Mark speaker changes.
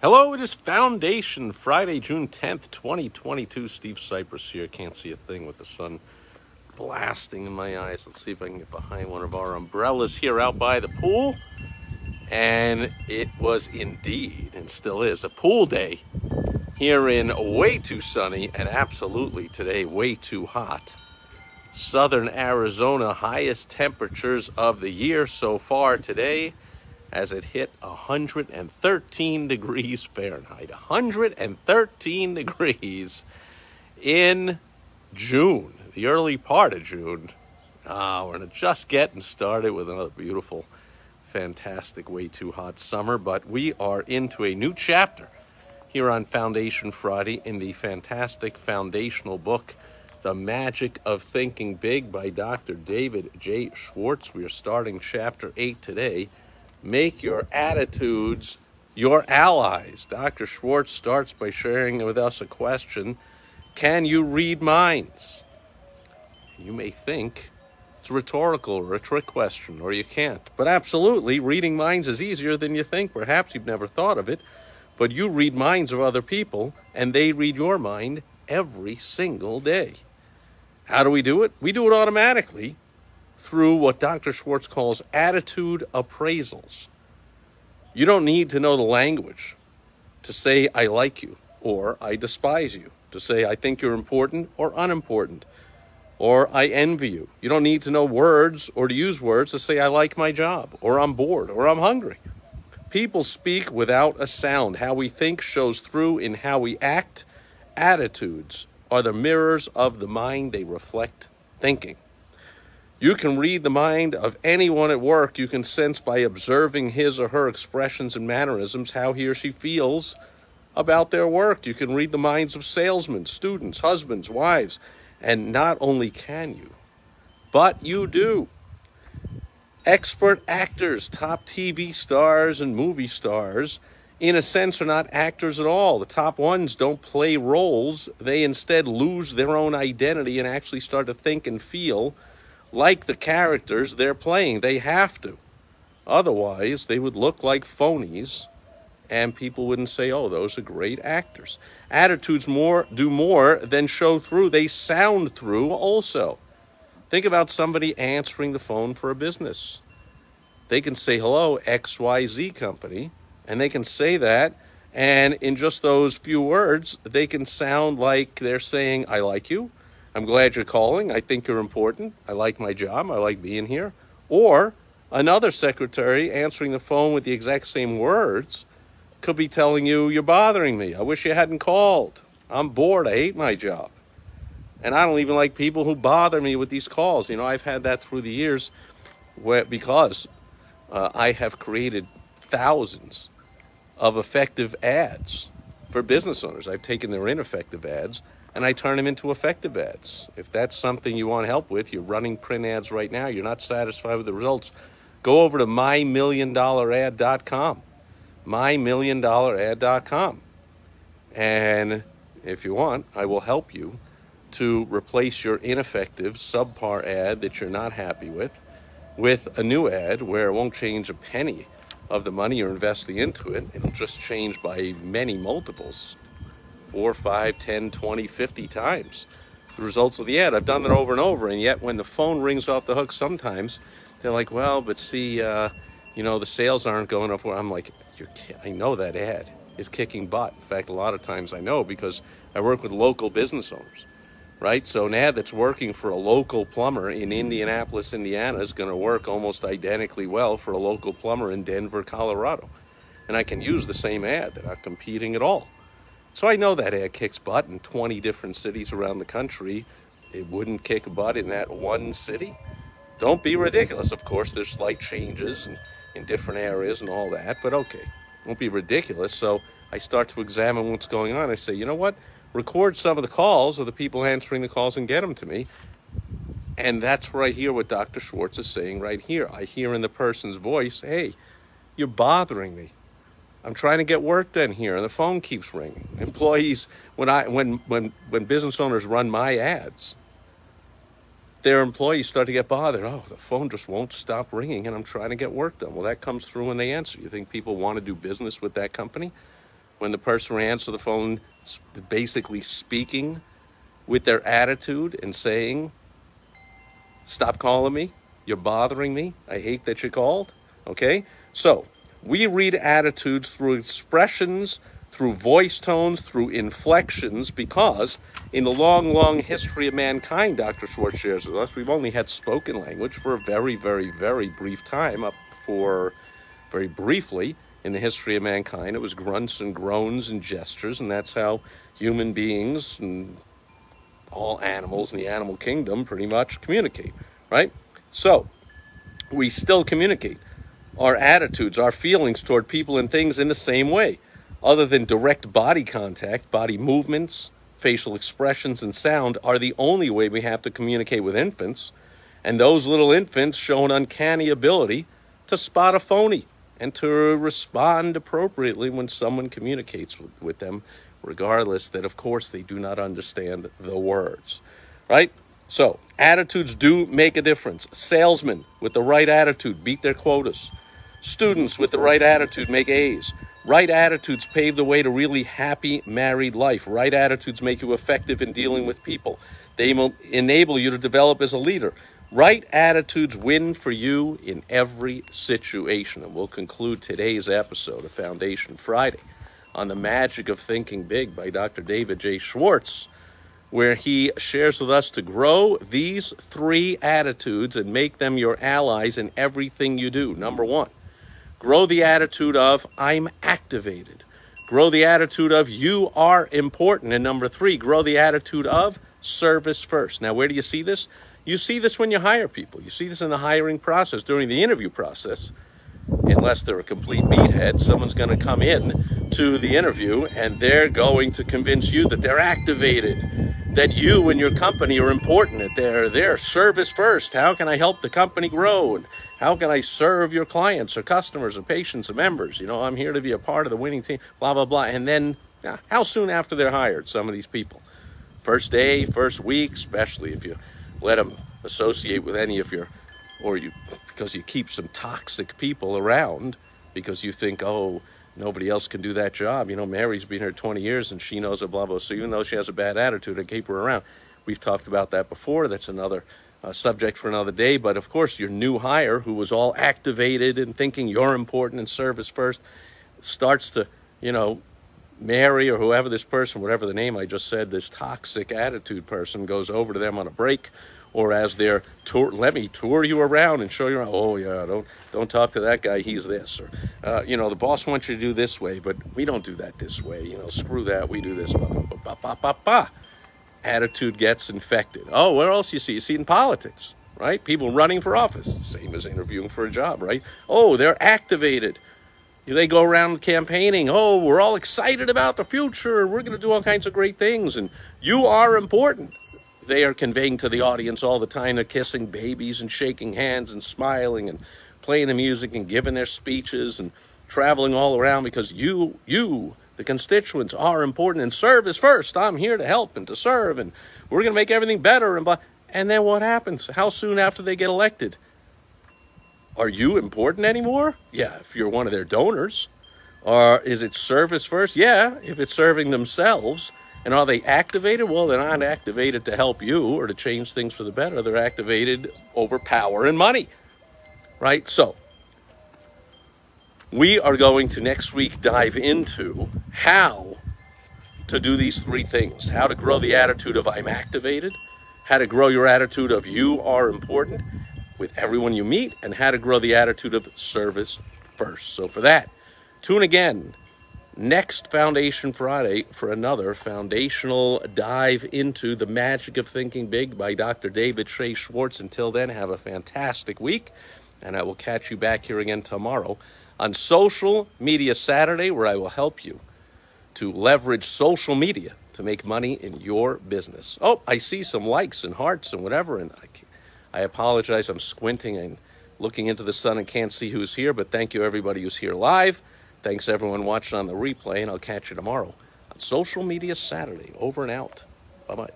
Speaker 1: Hello, it is Foundation Friday, June 10th, 2022. Steve Sipress here. Can't see a thing with the sun blasting in my eyes. Let's see if I can get behind one of our umbrellas here out by the pool. And it was indeed, and still is, a pool day here in way too sunny and absolutely today way too hot. Southern Arizona, highest temperatures of the year so far today, as it hit 113 degrees Fahrenheit. 113 degrees in June, the early part of June. We're just getting started with another beautiful, fantastic, way too hot summer, but we are into a new chapter here on Foundation Friday in the fantastic foundational book, The Magic of Thinking Big by Dr. David J. Schwartz. We are starting chapter 8 today. Make your attitudes your allies. Dr. Schwartz starts by sharing with us a question. Can you read minds? You may think it's rhetorical or a trick question, or you can't. But absolutely, reading minds is easier than you think. Perhaps you've never thought of it, but you read minds of other people, and they read your mind every single day. How do we do it? We do it automatically through what Dr. Schwartz calls attitude appraisals. You don't need to know the language to say I like you or I despise you, to say I think you're important or unimportant, or I envy you. You don't need to know words or to use words to say I like my job or I'm bored or I'm hungry. People speak without a sound. How we think shows through in how we act. Attitudes are the mirrors of the mind. They reflect thinking. You can read the mind of anyone at work. You can sense by observing his or her expressions and mannerisms how he or she feels about their work. You can read the minds of salesmen, students, husbands, wives. And not only can you, but you do. Expert actors, top TV stars and movie stars, in a sense, are not actors at all. The top ones don't play roles. They instead lose their own identity and actually start to think and feel like the characters they're playing. They have to. Otherwise, they would look like phonies, and people wouldn't say, oh, those are great actors. Attitudes do more than show through. They sound through also. Think about somebody answering the phone for a business. They can say, hello, XYZ company, and they can say that, and in just those few words, they can sound like they're saying, I like you. I'm glad you're calling. I think you're important. I like my job. I like being here. Or another secretary answering the phone with the exact same words could be telling you, you're bothering me. I wish you hadn't called. I'm bored. I hate my job. And I don't even like people who bother me with these calls. You know, I've had that through the years because I have created thousands of effective ads for business owners. I've taken their ineffective ads and I turn them into effective ads. If that's something you want help with, you're running print ads right now, you're not satisfied with the results, go over to mymilliondollarad.com. mymilliondollarad.com. And if you want, I will help you to replace your ineffective subpar ad that you're not happy with a new ad where it won't change a penny of the money you're investing into it. It'll just change by many multiples. 4, 5, 10, 20, 50 times the results of the ad. I've done that over and over, and yet when the phone rings off the hook sometimes, they're like, well, but see, the sales aren't going up. I'm like, I know that ad is kicking butt. In fact, a lot of times I know because I work with local business owners, right? So an ad that's working for a local plumber in Indianapolis, Indiana is going to work almost identically well for a local plumber in Denver, Colorado. And I can use the same ad. They're not competing at all. So I know that ad kicks butt in 20 different cities around the country. It wouldn't kick butt in that one city. Don't be ridiculous. Of course, there's slight changes in different areas and all that, but okay, don't be ridiculous. So I start to examine what's going on. I say, you know what? Record some of the calls of the people answering the calls and get them to me. And that's where I hear what Dr. Schwartz is saying right here. I hear in the person's voice, hey, you're bothering me. I'm trying to get work done here, and the phone keeps ringing. Employees, when business owners run my ads, their employees start to get bothered. Oh, the phone just won't stop ringing and I'm trying to get work done. Well, that comes through when they answer. You think people want to do business with that company? when the person will answer the phone basically speaking with their attitude and saying, stop calling me, you're bothering me, I hate that you called, okay? So we read attitudes through expressions, through voice tones, through inflections, because in the long, long history of mankind, Dr. Schwartz shares with us, we've only had spoken language for a very, very, very brief time, up for very briefly in the history of mankind. It was grunts and groans and gestures, and that's how human beings and all animals in the animal kingdom pretty much communicate, right? So we still communicate our attitudes, our feelings toward people and things in the same way. Other than direct body contact, body movements, facial expressions, and sound are the only way we have to communicate with infants. And those little infants show an uncanny ability to spot a phony and to respond appropriately when someone communicates with them, regardless that, of course, they do not understand the words, right? So attitudes do make a difference. Salesmen with the right attitude beat their quotas. Students with the right attitude make A's. Right attitudes pave the way to really happy married life. Right attitudes make you effective in dealing with people. They will enable you to develop as a leader. Right attitudes win for you in every situation. And we'll conclude today's episode of Foundation Friday on the magic of thinking big by Dr. David J. Schwartz, where he shares with us to grow these 3 attitudes and make them your allies in everything you do. Number 1, grow the attitude of, I'm activated. Grow the attitude of, you are important. And number 3, grow the attitude of service first. Now, where do you see this? You see this when you hire people. You see this in the hiring process, during the interview process. Unless they're a complete meathead, someone's going to come in to the interview and they're going to convince you that they're activated, that you and your company are important, that they're service first. How can I help the company grow? And how can I serve your clients or customers or patients or members? You know, I'm here to be a part of the winning team, blah, blah, blah. And then how soon after they're hired, some of these people? First day, first week, especially if you let them associate with any of your, because you keep some toxic people around because you think, oh, nobody else can do that job. You know, Mary's been here 20 years and she knows a blah, blah. So even though she has a bad attitude, I keep her around. We've talked about that before. That's another subject for another day. But of course, your new hire who was all activated and thinking you're important and service first starts to, you know, Mary or whoever this person, whatever the name I just said, this toxic attitude person goes over to them on a break, or as they're let me tour you around and show you around. Oh yeah, don't talk to that guy, he's this. Or you know, the boss wants you to do this way, but we don't do that this way. You know, screw that, we do this. Bah, bah, bah, bah, bah, bah. Attitude gets infected. Oh, where else you see? You see it in politics, right? People running for office, same as interviewing for a job, right? Oh, they're activated. They go around campaigning. Oh, we're all excited about the future. We're going to do all kinds of great things. And you are important. They are conveying to the audience all the time. They're kissing babies and shaking hands and smiling and playing the music and giving their speeches and traveling all around because you, the constituents, are important. And service first. I'm here to help and to serve. And we're going to make everything better. And then what happens? How soon after they get elected? Are you important anymore? Yeah, if you're one of their donors. Or is it service first? Yeah, if it's serving themselves. And are they activated? Well, they're not activated to help you or to change things for the better. They're activated over power and money, right? So we are going to next week dive into how to do these 3 things. How to grow the attitude of I'm activated. How to grow your attitude of you are important with everyone you meet, and how to grow the attitude of service first. So for that, tune again next Foundation Friday for another foundational dive into the magic of thinking big by Dr. David J. Schwartz. Until then, have a fantastic week, and I will catch you back here again tomorrow on Social Media Saturday, where I will help you to leverage social media to make money in your business. Oh, I see some likes and hearts and whatever, and I apologize. I'm squinting and looking into the sun and can't see who's here, but thank you everybody who's here live. Thanks everyone watching on the replay, and I'll catch you tomorrow on Social Media Saturday. Over and out. Bye-bye.